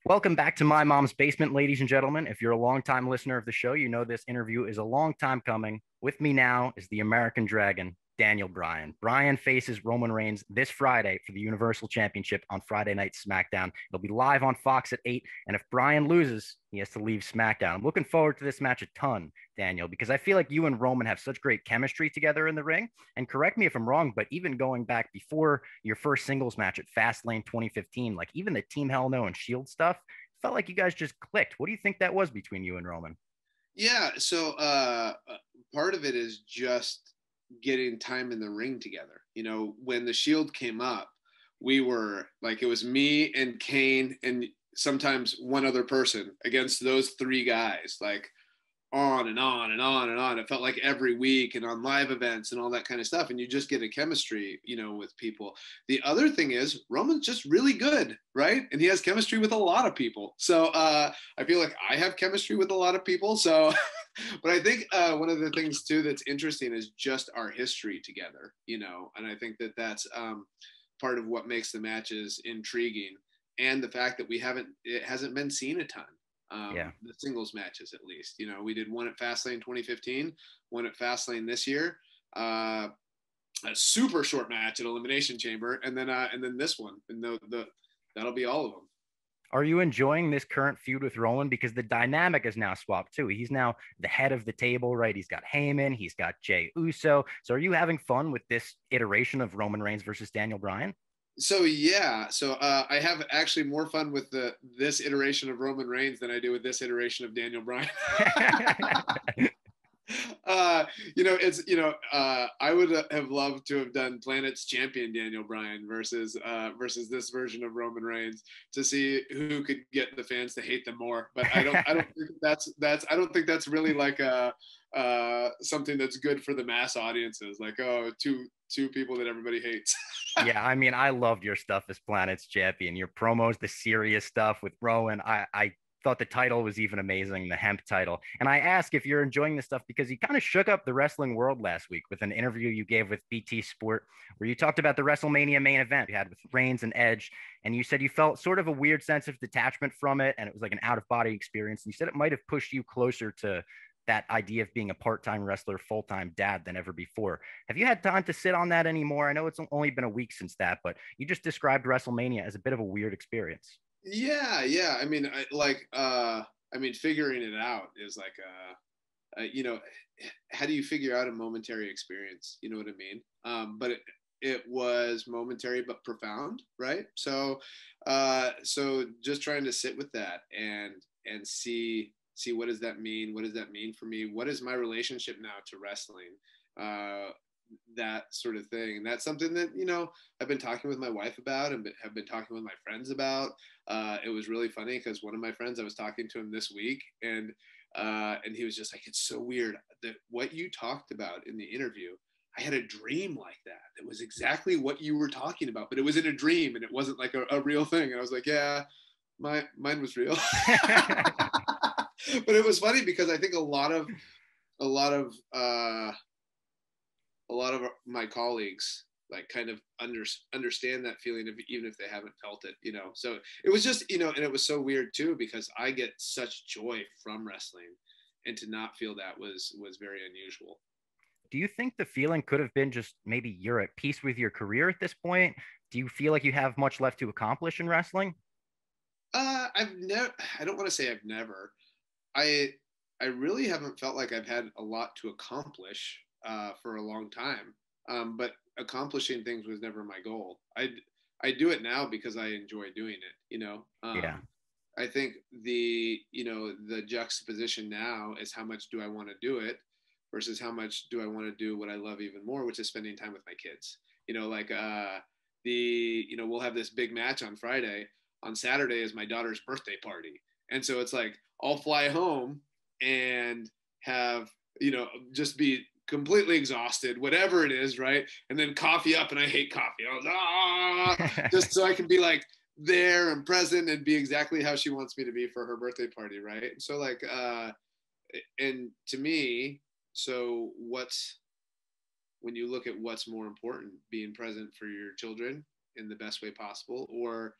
Welcome back to My Mom's Basement, ladies and gentlemen. If you're a longtime listener of the show, you know this interview is a long time coming. With me now is the American Dragon, Daniel Bryan. Bryan faces Roman Reigns this Friday for the Universal Championship on Friday Night SmackDown. It'll be live on Fox at 8. And if Bryan loses, he has to leave SmackDown. I'm looking forward to this match a ton, Daniel, because I feel like you and Roman have such great chemistry together in the ring. And correct me if I'm wrong, but even going back before your first singles match at Fastlane 2015, like even the Team Hell No and Shield stuff, felt like you guys just clicked. What do you think that was between you and Roman? Yeah, so part of it is just getting time in the ring together. When the Shield came up, we were like, it was me and Kane and sometimes one other person against those three guys. Like on and on and on and on. It felt like every week and on live events and all that kind of stuff. And you just get a chemistry, with people. The other thing is Roman's just really good, right? And he has chemistry with a lot of people. So I feel like I have chemistry with a lot of people. So, but I think one of the things too that's interesting is just our history together, and I think that that's part of what makes the matches intriguing, and the fact that it hasn't been seen a ton. Yeah. The singles matches, at least. We did one at Fastlane 2015, one at Fastlane this year, a super short match at Elimination Chamber, and then this one, and that'll be all of them. Are you enjoying this current feud with Roman? Because the dynamic is now swapped too. He's now the head of the table, right? He's got Heyman, he's got Jey Uso. So are you having fun with this iteration of Roman Reigns versus Daniel Bryan? So yeah, I have actually more fun with this iteration of Roman Reigns than I do with this iteration of Daniel Bryan. I would have loved to have done Planet's champion Daniel Bryan versus this version of Roman Reigns to see who could get the fans to hate them more. But I don't think I don't think that's really like something that's good for the mass audiences. Like, oh, two people that everybody hates. Yeah, I mean, I loved your stuff as Planet's champion. Your promos, the serious stuff with Rowan. I thought the title was even amazing, the hemp title. And I ask if you're enjoying this stuff because you kind of shook up the wrestling world last week with an interview you gave with BT Sport, where you talked about the WrestleMania main event you had with Reigns and Edge. And you said you felt sort of a weird sense of detachment from it. And it was like an out of body experience. And you said it might have pushed you closer to that idea of being a part-time wrestler, full-time dad than ever before. Have you had time to sit on that anymore? I know it's only been a week since that, but you just described WrestleMania as a bit of a weird experience. Yeah. I mean, figuring it out is like how do you figure out a momentary experience? You know what I mean? But it was momentary but profound, right? So just trying to sit with that and see what does that mean? What does that mean for me? What is my relationship now to wrestling? That sort of thing. And that's something that, I've been talking with my wife about and have been talking with my friends about. It was really funny because one of my friends, I was talking to him this week, and he was just like, it's so weird that what you talked about in the interview, I had a dream like that. It was exactly what you were talking about, but it was in a dream and it wasn't like a real thing. And I was like, yeah, mine was real. But it was funny because I think a lot of my colleagues like kind of understand that feeling of, even if they haven't felt it, so it was just, and it was so weird too, because I get such joy from wrestling, and to not feel that was very unusual. Do you think the feeling could have been just maybe you're at peace with your career at this point? Do you feel like you have much left to accomplish in wrestling? I don't want to say I've never. I really haven't felt like I've had a lot to accomplish for a long time. But accomplishing things was never my goal. I do it now because I enjoy doing it. Yeah. I think the juxtaposition now is how much do I want to do it versus how much do I want to do what I love even more, which is spending time with my kids. We'll have this big match on Friday. On Saturday is my daughter's birthday party. And so it's like, I'll fly home and have, just be completely exhausted, whatever it is, right? And then coffee up, and I hate coffee. I was, just so I can be like there and present and be exactly how she wants me to be for her birthday party, right? So like, and to me, so when you look at what's more important, being present for your children in the best way possible, or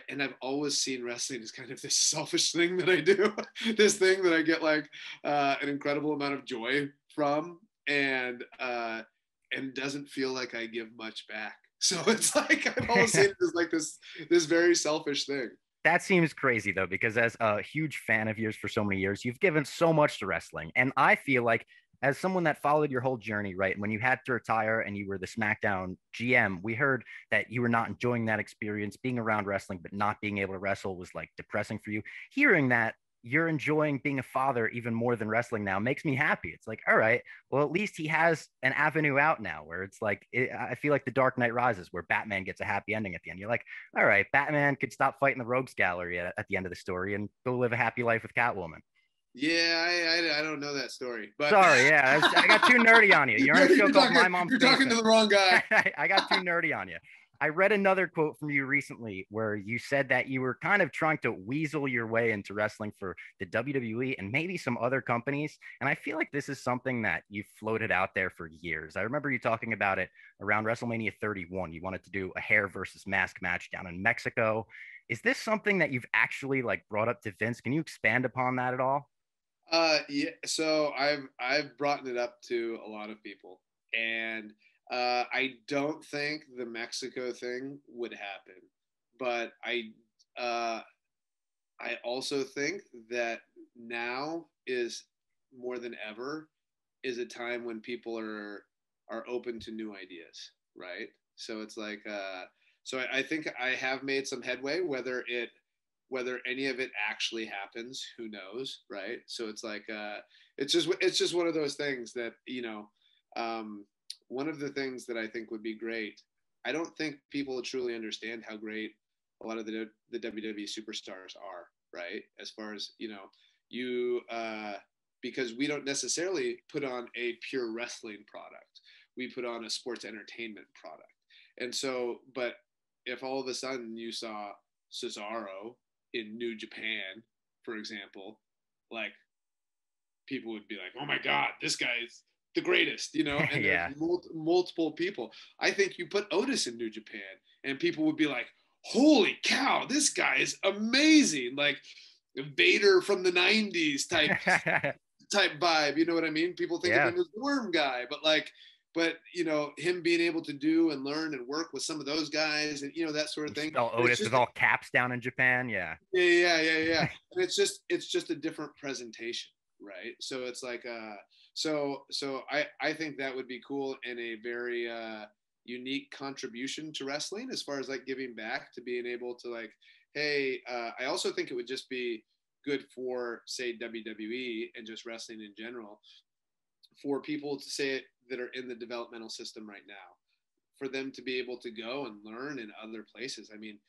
and I've always seen wrestling as kind of this selfish thing that I do, this thing that I get like an incredible amount of joy from, and doesn't feel like I give much back. So it's like I've always seen it as like this very selfish thing. That seems crazy though, because as a huge fan of yours for so many years, you've given so much to wrestling. And I feel like, as someone that followed your whole journey, right? When you had to retire and you were the SmackDown GM, we heard that you were not enjoying that experience. Being around wrestling, but not being able to wrestle was like depressing for you. Hearing that you're enjoying being a father even more than wrestling now makes me happy. It's like, all right, well, at least he has an avenue out now where it's like, I feel like the Dark Knight Rises, where Batman gets a happy ending at the end. You're like, all right, Batman could stop fighting the Rogues Gallery at the end of the story and go live a happy life with Catwoman. Yeah, I don't know that story, but Sorry, yeah, I got too nerdy on you. You're on a show called My Mom's you're talking to Basement. the wrong guy. I got too nerdy on you. I read another quote from you recently where you said that you were kind of trying to weasel your way into wrestling for the WWE and maybe some other companies. And I feel like this is something that you've floated out there for years. I remember you talking about it around WrestleMania 31. You wanted to do a hair versus mask match down in Mexico. Is this something that you've actually like brought up to Vince? Can you expand upon that at all? Yeah. So I've brought it up to a lot of people, and I don't think the Mexico thing would happen, but uh, I also think that now is more than ever is a time when people are open to new ideas, right? So it's like so I think I have made some headway. Whether any of it actually happens, who knows, right? So it's like it's just one of those things that one of the things that I think would be great. I don't think people truly understand how great a lot of the WWE superstars are, right? As far as you because we don't necessarily put on a pure wrestling product. We put on a sports entertainment product. And so, but if all of a sudden you saw Cesaro in New Japan, for example, like people would be like, "Oh my God, this guy's the greatest," And there's Yeah. multiple people. I think you put Otis in New Japan, and people would be like, "Holy cow, this guy is amazing!" Like Vader from the '90s type vibe. You know what I mean? People think of Yeah. him as the Worm guy, but him being able to do and learn and work with some of those guys, and that sort of You thing. spell And it's Otis with just all caps down in Japan. Yeah. yeah. And it's just a different presentation, right? So it's like I think that would be cool and a very unique contribution to wrestling as far as like giving back to being able to like, hey, I also think it would just be good for say WWE and just wrestling in general for people to say it that are in the developmental system right now, for them to be able to go and learn in other places. I mean,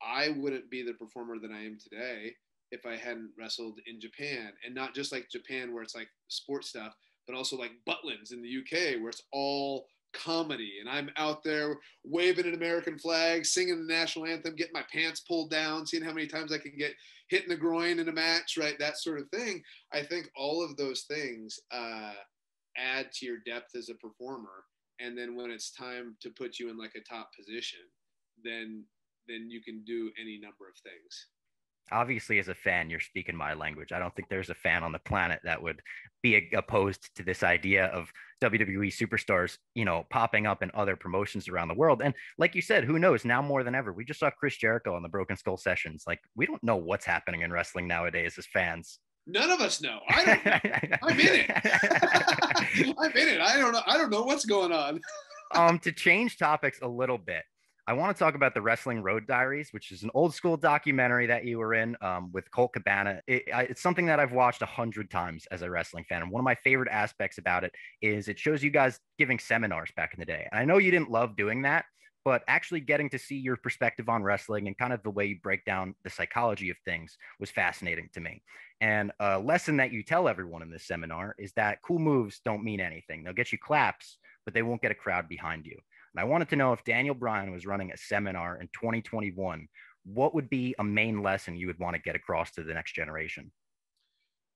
I wouldn't be the performer that I am today if I hadn't wrestled in Japan, and not just like Japan where it's like sports stuff, but also like Butlins in the UK where it's all comedy, and I'm out there waving an American flag, singing the national anthem, getting my pants pulled down, seeing how many times I can get hit in the groin in a match, right? That sort of thing. I think all of those things add to your depth as a performer, and then when it's time to put you in like a top position, then you can do any number of things. Obviously, as a fan, you're speaking my language. I don't think there's a fan on the planet that would be opposed to this idea of WWE superstars, popping up in other promotions around the world. And like you said, who knows? Now more than ever, we just saw Chris Jericho on the Broken Skull sessions. Like, we don't know what's happening in wrestling nowadays as fans. None of us know. I don't know. I'm in it. I'm in it. I don't know. I don't know what's going on. To change topics a little bit, I want to talk about the Wrestling Road Diaries, which is an old school documentary that you were in with Colt Cabana. It's something that I've watched 100 times as a wrestling fan. And one of my favorite aspects about it is it shows you guys giving seminars back in the day. And I know you didn't love doing that, but actually getting to see your perspective on wrestling and kind of the way you break down the psychology of things was fascinating to me. And a lesson that you tell everyone in this seminar is that cool moves don't mean anything. They'll get you claps, but they won't get a crowd behind you. And I wanted to know, if Daniel Bryan was running a seminar in 2021, what would be a main lesson you would want to get across to the next generation?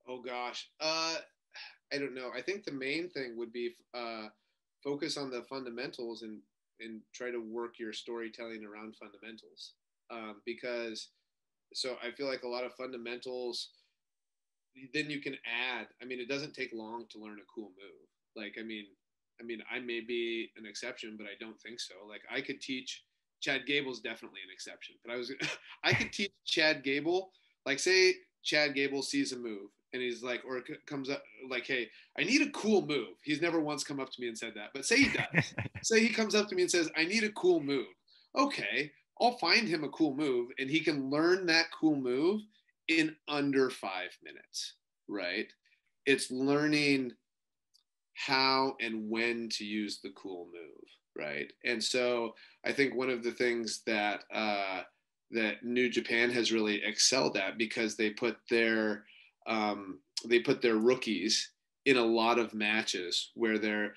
Oh gosh. I don't know. I think the main thing would be focus on the fundamentals and try to work your storytelling around fundamentals. because so I feel like a lot of fundamentals, then you can add. I mean, it doesn't take long to learn a cool move. Like, I may be an exception, but I don't think so. Like, I could teach Chad Gable's definitely an exception, but I could teach Chad Gable. Like, say Chad Gable sees a move and he's like, or it comes up like, hey, I need a cool move. He's never once come up to me and said that, but say he does. Say he comes up to me and says, I need a cool move. Okay, I'll find him a cool move, and he can learn that cool move in under 5 minutes, right? It's learning how and when to use the cool move, right? And so I think one of the things that that New Japan has really excelled at, because they put their rookies in a lot of matches where they're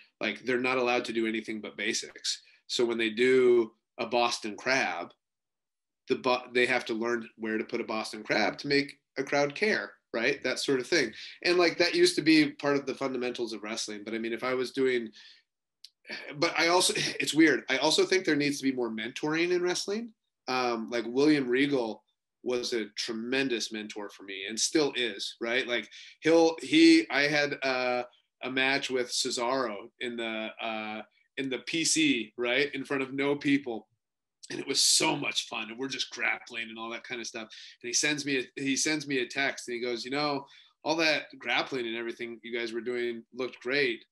not allowed to do anything but basics. So when they do a Boston Crab, they have to learn where to put a Boston Crab to make a crowd care, right? That sort of thing. And like that used to be part of the fundamentals of wrestling. But I mean, if I was doing, but I also, it's weird. I also think there needs to be more mentoring in wrestling. Like William Regal was a tremendous mentor for me and still is, right? Like I had a match with Cesaro in the PC, right? In front of no people. And it was so much fun, and we're just grappling and all that kind of stuff. And he sends me a text, and he goes, all that grappling and everything you guys were doing looked great,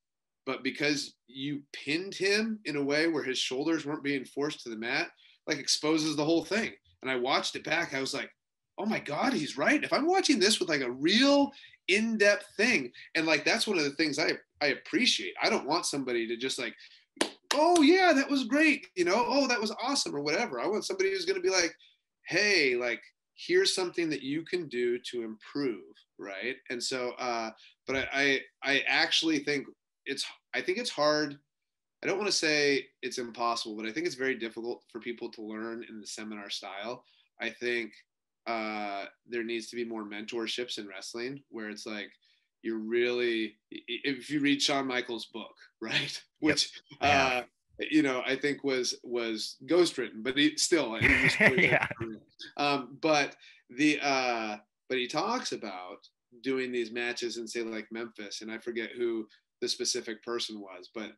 but because you pinned him in a way where his shoulders weren't being forced to the mat, like exposes the whole thing. And I watched it back. I was like, oh my God, he's right. If I'm watching this with like a real in-depth thing, and like that's one of the things I appreciate. I don't want somebody to just like, oh yeah, that was great, oh, that was awesome or whatever. I want somebody who's going to be like, hey, like here's something that you can do to improve, right? And so but I actually think it's hard. I don't want to say it's impossible, but I think it's very difficult for people to learn in the seminar style. I think there needs to be more mentorships in wrestling where it's like, you're really, if you read Shawn Michaels' book, right? Yep. Which I think was ghostwritten, but he still he was yeah. But he talks about doing these matches in, say, like Memphis, and I forget who the specific person was, but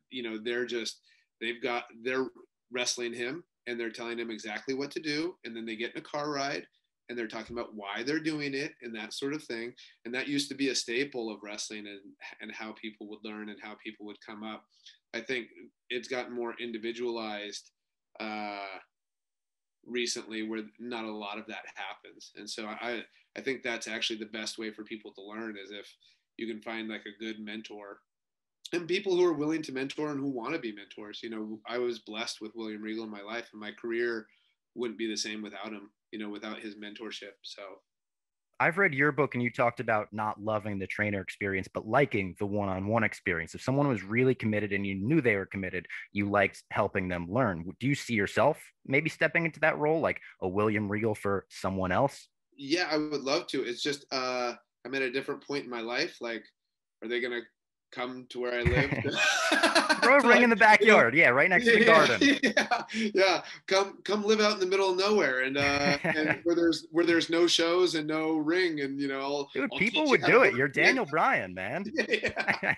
they're wrestling him and they're telling him exactly what to do, and then they get in a car ride and they're talking about why they're doing it and that sort of thing. And that used to be a staple of wrestling and how people would learn and how people would come up. I think it's gotten more individualized recently, where not a lot of that happens. And so I think that's actually the best way for people to learn, is if you can find like a good mentor and people who are willing to mentor and who want to be mentors. I was blessed with William Regal in my life, and my career wouldn't be the same without him, without his mentorship. So I've read your book and you talked about not loving the trainer experience, but liking the one-on-one experience. If someone was really committed and you knew they were committed, you liked helping them learn. Do you see yourself maybe stepping into that role, like a William Regal for someone else? Yeah, I would love to. It's just I'm at a different point in my life. Like, are they gonna come to where I live? Throw a ring in the backyard. Yeah, right next to the garden. Yeah. Come live out in the middle of nowhere, and where there's no shows and no ring, and I'll people would do it. You're Daniel Bryan, man. Yeah.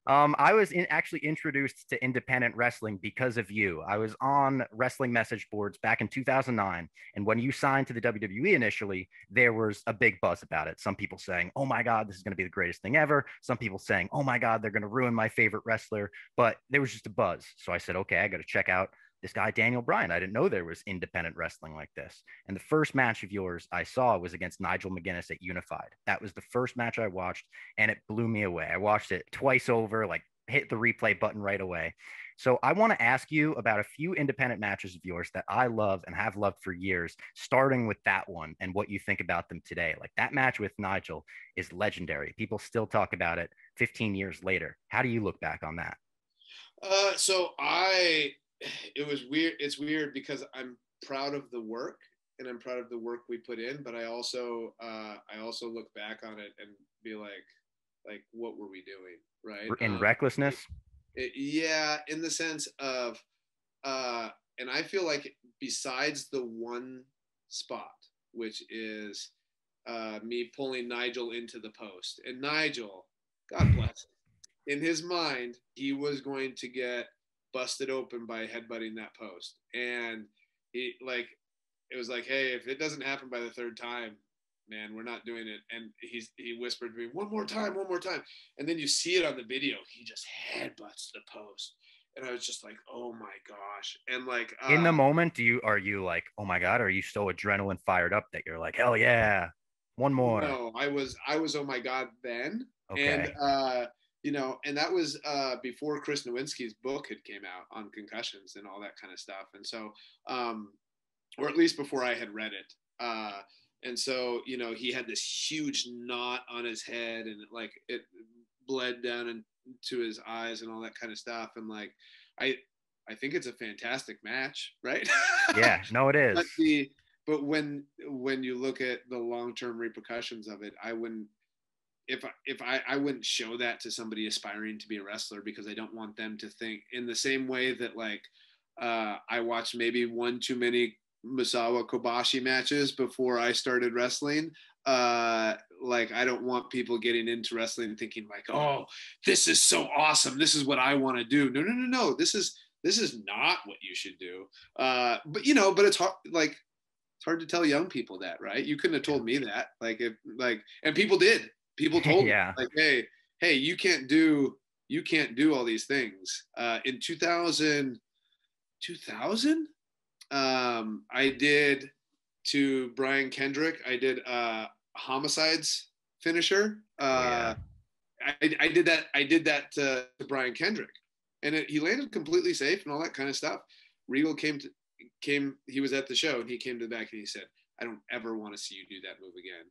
I was actually introduced to independent wrestling because of you. I was on wrestling message boards back in 2009. And when you signed to the WWE initially, there was a big buzz about it. Some people saying, oh my God, this is going to be the greatest thing ever. Some people saying, oh my God, they're going to ruin my favorite wrestler. But there was just a buzz. So I said, okay, I got to check out this guy, Daniel Bryan. I didn't know there was independent wrestling like this. And the first match of yours I saw was against Nigel McGuinness at Unified. That was the first match I watched, and it blew me away. I watched it twice over, like hit the replay button right away. So I want to ask you about a few independent matches of yours that I love and have loved for years, starting with that one and what you think about them today. Like that match with Nigel is legendary. People still talk about it 15 years later. How do you look back on that? It was weird. It's weird because I'm proud of the work and I'm proud of the work we put in, but I also look back on it and be like, what were we doing? Right. In recklessness? Yeah. In the sense of, and I feel like besides the one spot, which is me pulling Nigel into the post, and Nigel, God bless him, in his mind, he was going to get busted open by headbutting that post. And he like, it was like, hey, if it doesn't happen by the third time, man, we're not doing it. And he whispered to me, one more time. And then you see it on the video. He just headbutts the post. And I was just like, oh my gosh. And like, In the moment, are you like, oh my God, are you so adrenaline fired up that you're like, hell yeah, one more? no, I was, oh my God then. And, Okay. and that was before Chris Nowinski's book had came out on concussions and all that kind of stuff. And so, or at least before I had read it. And so, he had this huge knot on his head, and it bled down into his eyes and all that kind of stuff. And like, I think it's a fantastic match, right? Yeah, no, it is. But when you look at the long-term repercussions of it, I wouldn't, if I wouldn't show that to somebody aspiring to be a wrestler, because I don't want them to think in the same way that like I watched maybe one too many Misawa Kobashi matches before I started wrestling. Like, I don't want people getting into wrestling thinking like, oh, this is so awesome, this is what I want to do. No, this is not what you should do. But it's hard, like, it's hard to tell young people that, right? You couldn't have told me that. Like, if like, and people did. People told me Yeah. like, hey, you can't do all these things. In 2000, I did to Brian Kendrick. I did Homicide's finisher. Oh, yeah. I did that. I did that to Brian Kendrick, and he landed completely safe and all that kind of stuff. Regal came. He was at the show, and he came to the back and he said, "I don't ever want to see you do that move again."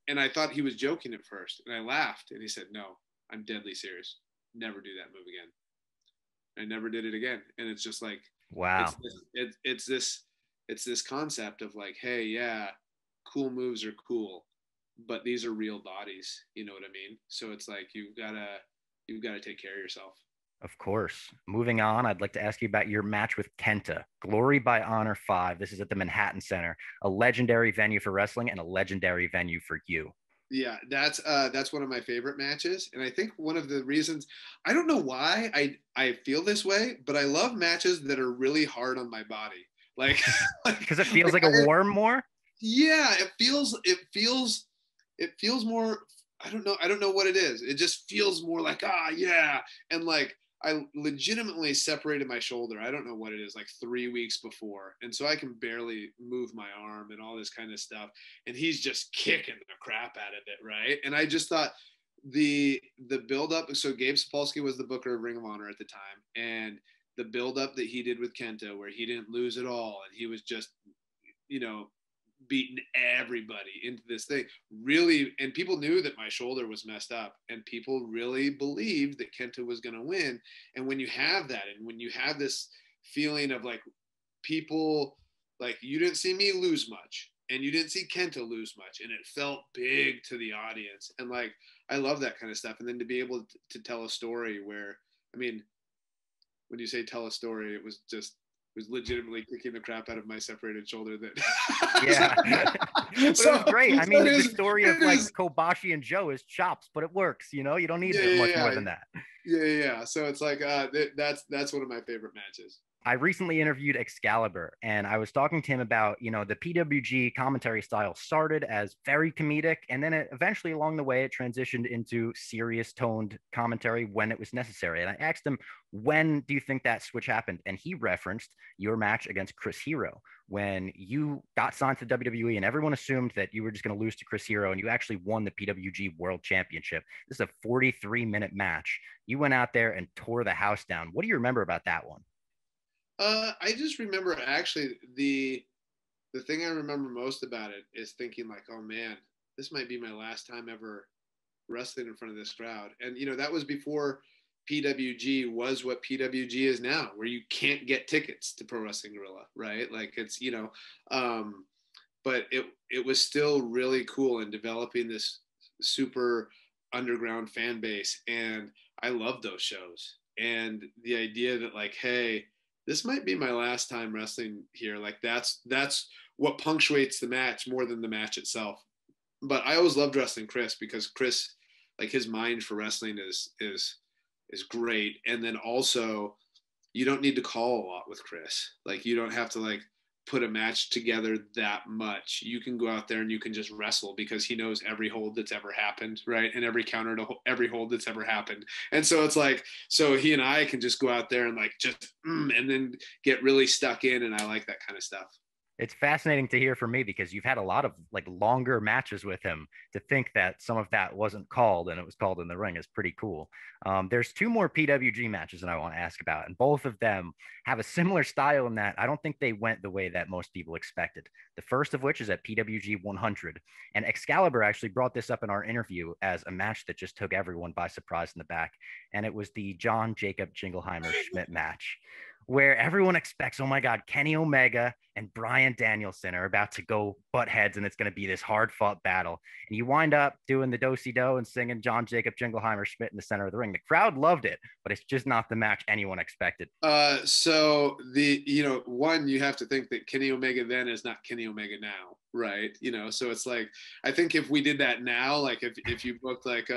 And I thought he was joking at first, and I laughed, and he said, "No, I'm deadly serious. Never do that move again." I never did it again, and it's just like, Wow. it's this concept of like, hey, yeah, cool moves are cool, but these are real bodies. You know what I mean? So it's like you've gotta take care of yourself. Of course. Moving on, I'd like to ask you about your match with Kenta, Glory by Honor 5. This is at the Manhattan Center, a legendary venue for wrestling and a legendary venue for you. Yeah, that's one of my favorite matches, and I think one of the reasons, I don't know why I feel this way, but I love matches that are really hard on my body. Like, Because it feels like a war more. yeah, it feels more. I don't know what it is. It just feels more like, yeah, and like I legitimately separated my shoulder. I don't know what it is, like 3 weeks before, and so I can barely move my arm and all this kind of stuff. And he's just kicking the crap out of it, right? And I just thought the build up. So Gabe Sapolsky was the booker of Ring of Honor at the time, and the build up that he did with Kenta, where he didn't lose at all, and he was just, you know, beating everybody into this thing, really. And people knew that my shoulder was messed up, and people really believed that Kenta was going to win. And when you have that, and when you have this feeling of like, people, like, you didn't see me lose much and you didn't see Kenta lose much, and it felt big to the audience. And like, I love that kind of stuff. And then to be able to tell a story where, I mean, when you say tell a story, it was legitimately kicking the crap out of my separated shoulder. That Yeah. But it was great. I mean, the story of like is, Kobashi and Joe is chops, but it works. You know, you don't need much more than that. yeah. So it's like, that's one of my favorite matches. I recently interviewed Excalibur, and I was talking to him about, the PWG commentary style started as very comedic, and then it eventually along the way it transitioned into serious toned commentary when it was necessary. And I asked him, when do you think that switch happened? And he referenced your match against Chris Hero when you got signed to WWE, and everyone assumed that you were just going to lose to Chris Hero, and you actually won the PWG World Championship. This is a 43-minute match. You went out there and tore the house down. What do you remember about that one? I just remember, actually, the thing I remember most about it is thinking like, oh man, this might be my last time ever wrestling in front of this crowd. And that was before PWG was what PWG is now, where you can't get tickets to Pro Wrestling Guerrilla, right? Like, it's, but it was still really cool in developing this super underground fan base, and I love those shows. And the idea that like, hey, this might be my last time wrestling here. Like that's what punctuates the match more than the match itself. But I always loved wrestling Chris because Chris, like his mind for wrestling is great. And then also you don't need to call a lot with Chris. Like you don't have to like put a match together that much. You can go out there and you can just wrestle because he knows every hold that's ever happened, right? And every counter to every hold that's ever happened. And so it's like, so he and I can just go out there and like just and then get really stuck in. And I like that kind of stuff. It's fascinating to hear from me because you've had a lot of like longer matches with him. To think that some of that wasn't called and it was called in the ring is pretty cool. There's two more PWG matches that I want to ask about, and both of them have a similar style in that I don't think they went the way that most people expected. The first of which is at PWG 100, and Excalibur actually brought this up in our interview as a match that just took everyone by surprise in the back, and it was the John Jacob Jingleheimer Schmidt match, where everyone expects, oh my God, Kenny Omega and Bryan Danielson are about to go butt heads and it's going to be this hard fought battle. And you wind up doing the do-si-do and singing John Jacob Jingleheimer Schmidt in the center of the ring. The crowd loved it, but it's just not the match anyone expected. So one, you have to think that Kenny Omega then is not Kenny Omega now, right? So it's like, I think if we did that now, like if you booked like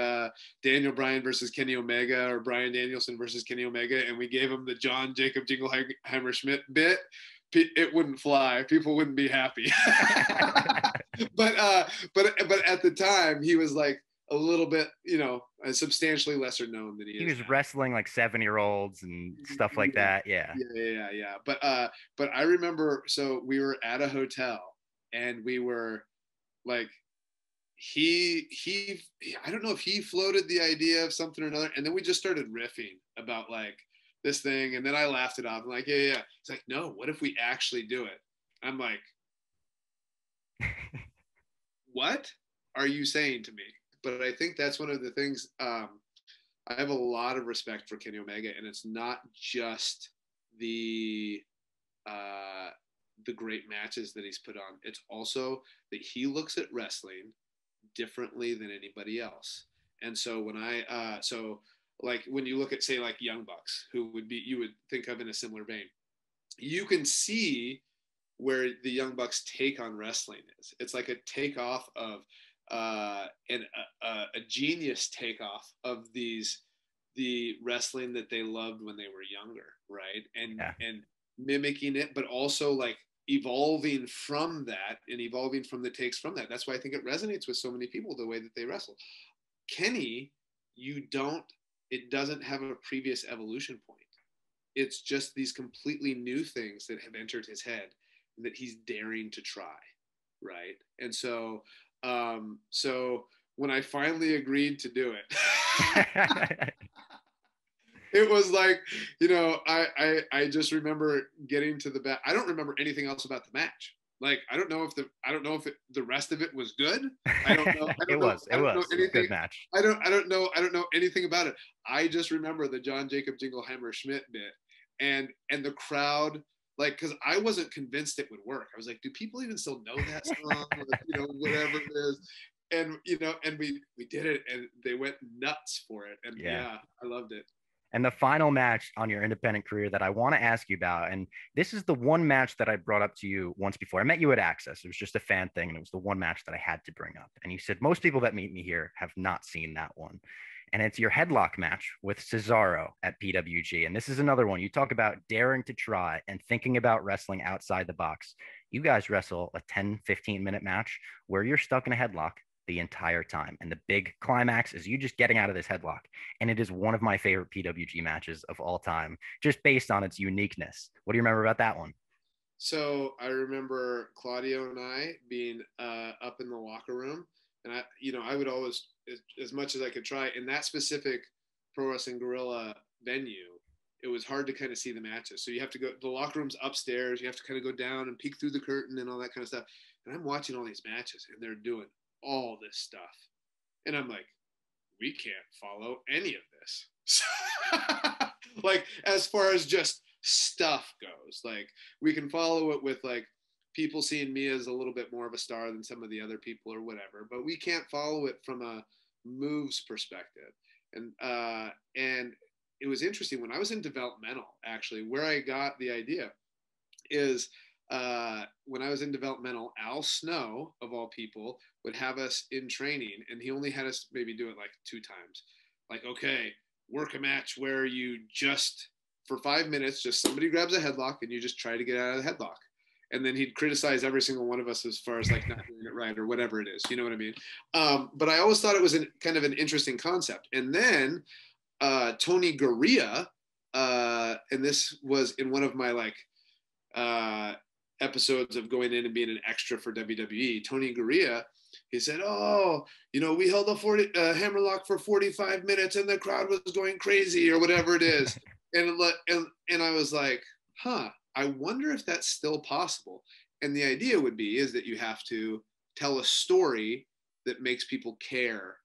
Daniel Bryan versus Kenny Omega or Bryan Danielson versus Kenny Omega, and we gave him the John Jacob Jingleheimer Schmidt bit, it wouldn't fly. People wouldn't be happy. but at the time, he was like a little bit, substantially lesser known than he is. He was now. wrestling like 7-year-olds and stuff like that. Yeah. Yeah. But I remember, so we were at a hotel and we were like, he I don't know if he floated the idea of something or another, and then we just started riffing about like this thing, and then I laughed it off. I'm like, yeah. It's like, no, what if we actually do it? I'm like, what are you saying to me? But I think that's one of the things. I have a lot of respect for Kenny Omega, and it's not just the great matches that he's put on. It's also that he looks at wrestling differently than anybody else. And so when like when you look at, say, like Young Bucks, who you would think of in a similar vein, you can see where the Young Bucks take on wrestling is. It's like a takeoff of a genius takeoff of the wrestling that they loved when they were younger, right? And mimicking it, but also like evolving from that and evolving from the takes from that. That's why I think it resonates with so many people, the way that they wrestle. Kenny, it doesn't have a previous evolution point. It's just these completely new things that have entered his head that he's daring to try, right? And so when I finally agreed to do it, it was like, I just remember getting to the back. I don't remember anything else about the match. Like, I don't know if the rest of it was good. I don't know. It was a good match. I don't know anything about it. I just remember the John Jacob Jingleheimer Schmidt bit, and the crowd, like, because I wasn't convinced it would work. I was like, do people even still know that song? Or, whatever it is. And and we did it, and they went nuts for it. And yeah, I loved it. And the final match on your independent career that I want to ask you about, and this is the one match that I brought up to you once before. I met you at Access. It was just a fan thing, and it was the one match that I had to bring up. And you said most people that meet me here have not seen that one. And it's your headlock match with Cesaro at PWG. And this is another one. You talk about daring to try and thinking about wrestling outside the box. You guys wrestle a 10, 15-minute match where you're stuck in a headlock the entire time. And the big climax is you just getting out of this headlock. And it is one of my favorite PWG matches of all time, just based on its uniqueness. What do you remember about that one? So I remember Claudio and I being up in the locker room, and I would always, as much as I could try, in that specific Pro Wrestling Guerrilla venue, it was hard to kind of see the matches. So you have to go, the locker room's upstairs, you have to kind of go down and peek through the curtain and all that kind of stuff. And I'm watching all these matches, and they're doing all this stuff. And I'm like, we can't follow any of this. Like, as far as just stuff goes, like, we can follow it with like people seeing me as a little bit more of a star than some of the other people or whatever, but we can't follow it from a moves perspective. And it was interesting when I was in developmental, actually, where I got the idea is when I was in developmental, Al Snow, of all people, would have us in training, and he only had us maybe do it like 2 times. Like, okay, work a match where you just, for 5 minutes, just somebody grabs a headlock and you just try to get out of the headlock. And then he'd criticize every single one of us as far as like not doing it right or whatever it is. You know what I mean? But I always thought it was kind of an interesting concept. And then Tony Garea, and this was in one of my like episodes of going in and being an extra for WWE, Tony Garea, he said, "Oh, we held a hammerlock for 45 minutes and the crowd was going crazy," or whatever it is. and I was like, huh, I wonder if that's still possible. And the idea would be is that you have to tell a story that makes people care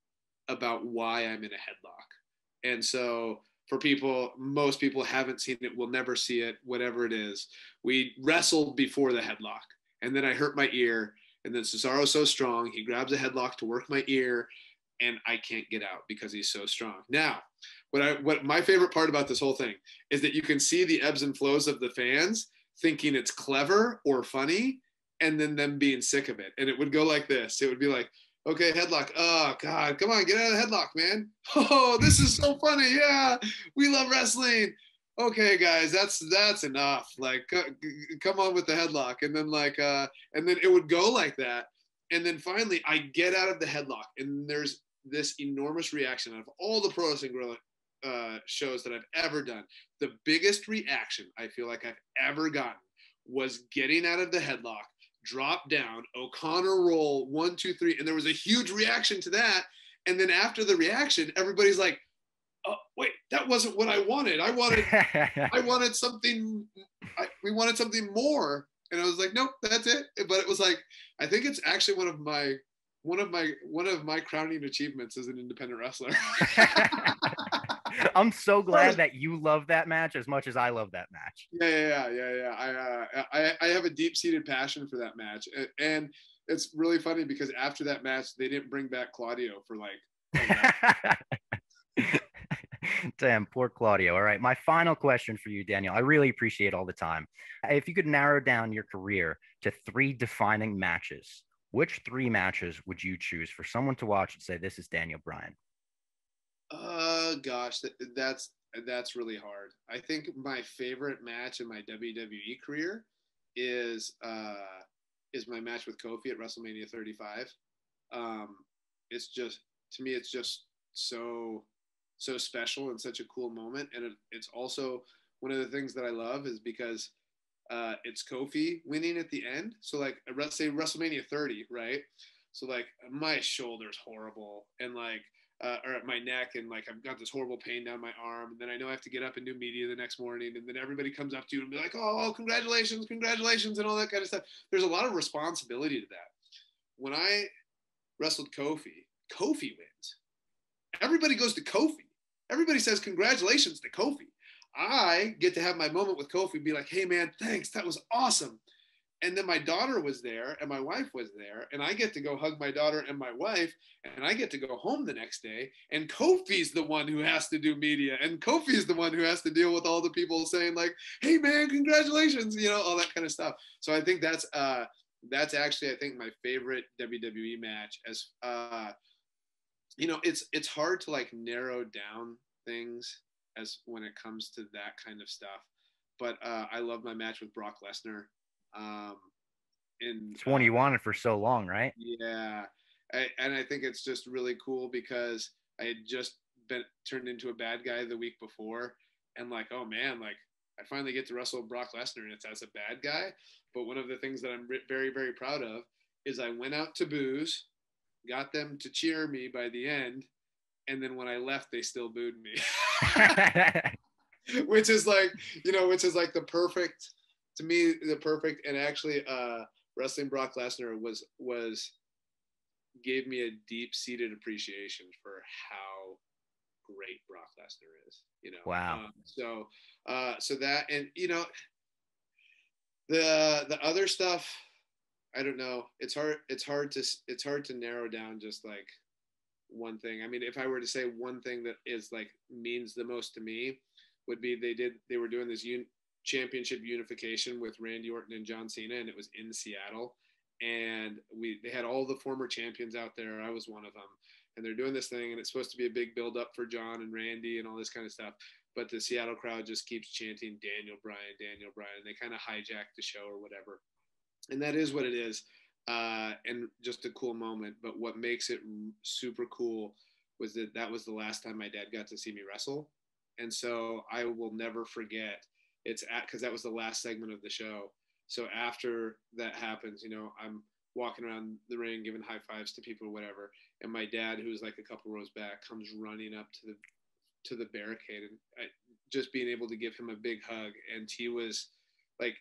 about why I'm in a headlock. And so for people, most people haven't seen it, will never see it, whatever it is. We wrestled before the headlock, and then I hurt my ear, and then Cesaro's so strong, he grabs a headlock to work my ear, and I can't get out because he's so strong. Now, what my favorite part about this whole thing is that you can see the ebbs and flows of the fans thinking it's clever or funny, and then them being sick of it. And it would go like this. It would be like, okay, headlock. Oh, God, come on, get out of the headlock, man. Oh, this is so funny. Yeah, we love wrestling. Okay, guys, that's enough. Like, come on with the headlock. And then and then it would go like that. And then finally, I get out of the headlock, and there's this enormous reaction out of all the pro wrestling shows that I've ever done. The biggest reaction I feel like I've ever gotten was getting out of the headlock, drop down, O'Connor roll, 1, 2, 3, and there was a huge reaction to that. And then after the reaction, everybody's like, "Oh, wait, that wasn't what I wanted. I wanted something. We wanted something more." And I was like, "Nope, that's it." But it was like, I think it's actually one of my crowning achievements as an independent wrestler. I'm so glad that you love that match as much as I love that match. Yeah. I have a deep-seated passion for that match, and it's really funny because after that match, they didn't bring back Claudio for like. Damn, poor Claudio. All right, my final question for you, Daniel. I really appreciate all the time. If you could narrow down your career to 3 defining matches, which 3 matches would you choose for someone to watch and say, "This is Daniel Bryan"? Gosh, that's really hard. I think my favorite match in my WWE career is my match with Kofi at WrestleMania 35. It's just, to me, it's just so special and such a cool moment, and it's also one of the things that I love is because it's Kofi winning at the end. So like, let's say WrestleMania 30, right? So like my shoulder's horrible, and like or at my neck, and like I've got this horrible pain down my arm, and then I know I have to get up and do media the next morning, and then everybody comes up to you and be like, "Oh, congratulations," and all that kind of stuff. There's a lot of responsibility to that. When I wrestled Kofi wins. Everybody goes to Kofi. Everybody says congratulations to Kofi. I get to have my moment with Kofi and be like, "Hey man, thanks, that was awesome." And then my daughter was there and my wife was there, and I get to go hug my daughter and my wife, and I get to go home the next day, and Kofi's the one who has to do media, and Kofi's the one who has to deal with all the people saying like, "Hey man, congratulations," all that kind of stuff. So I think that's actually, I think, my favorite WWE match. As it's hard to like narrow down things as when it comes to that kind of stuff, but I love my match with Brock Lesnar. It's one you wanted for so long, right? Yeah. And I think it's just really cool because I had just been turned into a bad guy the week before, and like, oh man, like I finally get to wrestle Brock Lesnar, and it's as a bad guy. But one of the things that I'm very, very proud of is I went out to booze, got them to cheer me by the end, and then when I left, they still booed me. which is like the perfect, to me, the perfect. And actually wrestling Brock Lesnar was gave me a deep-seated appreciation for how great Brock Lesnar is, Wow. So that, and the other stuff, I don't know, it's hard to narrow down just like one thing. I mean, if I were to say one thing that is like means the most to me, would be they were doing this championship unification with Randy Orton and John Cena, and it was in Seattle, and they had all the former champions out there. I was one of them, and they're doing this thing, and it's supposed to be a big build up for John and Randy and all this kind of stuff. But the Seattle crowd just keeps chanting Daniel Bryan, Daniel Bryan. They kind of hijack the show or whatever, and that is what it is. And just a cool moment. But what makes it super cool was that was the last time my dad got to see me wrestle, and so I will never forget. Because that was the last segment of the show. So after that happens, I'm walking around the ring giving high fives to people or whatever, and my dad, who's like a couple rows back, comes running up to the barricade, and just being able to give him a big hug. And he was like,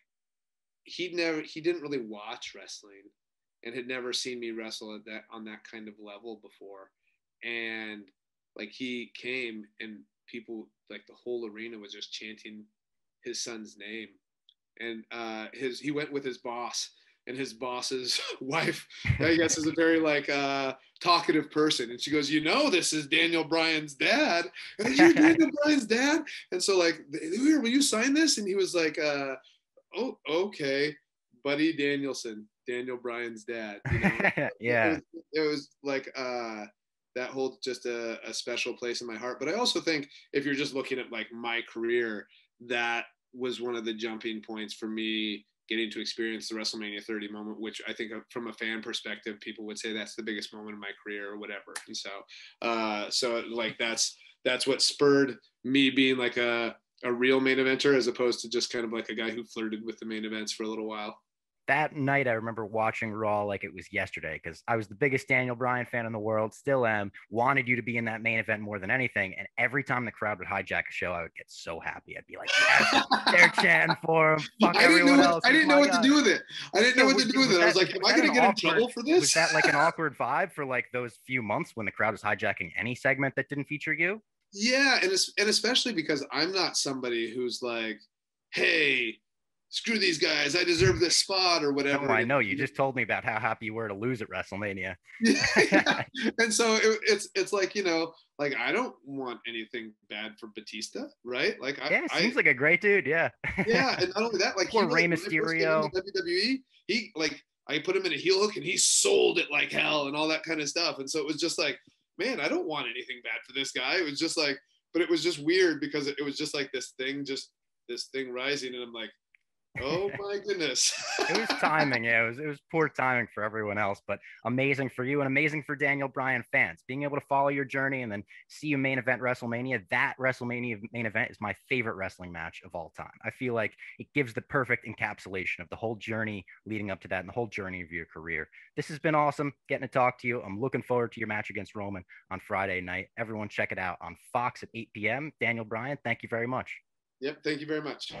he didn't really watch wrestling and had never seen me wrestle on that kind of level before. And like, he came, and people, like, the whole arena was just chanting his son's name. And he went with his boss, and his boss's wife, I guess, is a very like talkative person. And she goes, this is Daniel Bryan's dad. And you're Daniel Bryan's dad? And so like, here, will you sign this? And he was like, oh, okay, Buddy Danielson, Daniel Bryan's dad. Yeah. It was like that holds just a special place in my heart. But I also think if you're just looking at like my career, that was one of the jumping points for me getting to experience the WrestleMania 30 moment, which I think from a fan perspective, people would say that's the biggest moment of my career or whatever. And so like that's what spurred me being like a real main eventer, as opposed to just kind of like a guy who flirted with the main events for a little while. That night, I remember watching Raw like it was yesterday, because I was the biggest Daniel Bryan fan in the world, still am, wanted you to be in that main event more than anything. And every time the crowd would hijack a show, I would get so happy. I'd be like, yes, they're chanting for him. Fuck everyone else. I didn't know what to do with it. I didn't know what to do with it. I was like, am I going to get in trouble for this? Was that like an awkward vibe for like those few months when the crowd was hijacking any segment that didn't feature you? Yeah, and especially because I'm not somebody who's like, hey, screw these guys, I deserve this spot or whatever. Oh, I know. You just told me about how happy you were to lose at WrestleMania. Yeah. And so it's like, like, I don't want anything bad for Batista, right? Like, seems like a great dude. Yeah. Yeah, and not only that, like, poor Rey Mysterio. WWE, he like, I put him in a heel hook and he sold it like hell and all that kind of stuff. And so it was just like, man, I don't want anything bad for this guy. It was just like, but it was just weird because it was just like this thing rising, and I'm like, oh my goodness. It was timing. Yeah, it was poor timing for everyone else, but amazing for you and amazing for Daniel Bryan fans. Being able to follow your journey and then see you main event WrestleMania. That WrestleMania main event is my favorite wrestling match of all time. I feel like it gives the perfect encapsulation of the whole journey leading up to that and the whole journey of your career. This has been awesome getting to talk to you. I'm looking forward to your match against Roman on Friday night. Everyone check it out on Fox at 8 p.m. Daniel Bryan, thank you very much. Yep, thank you very much.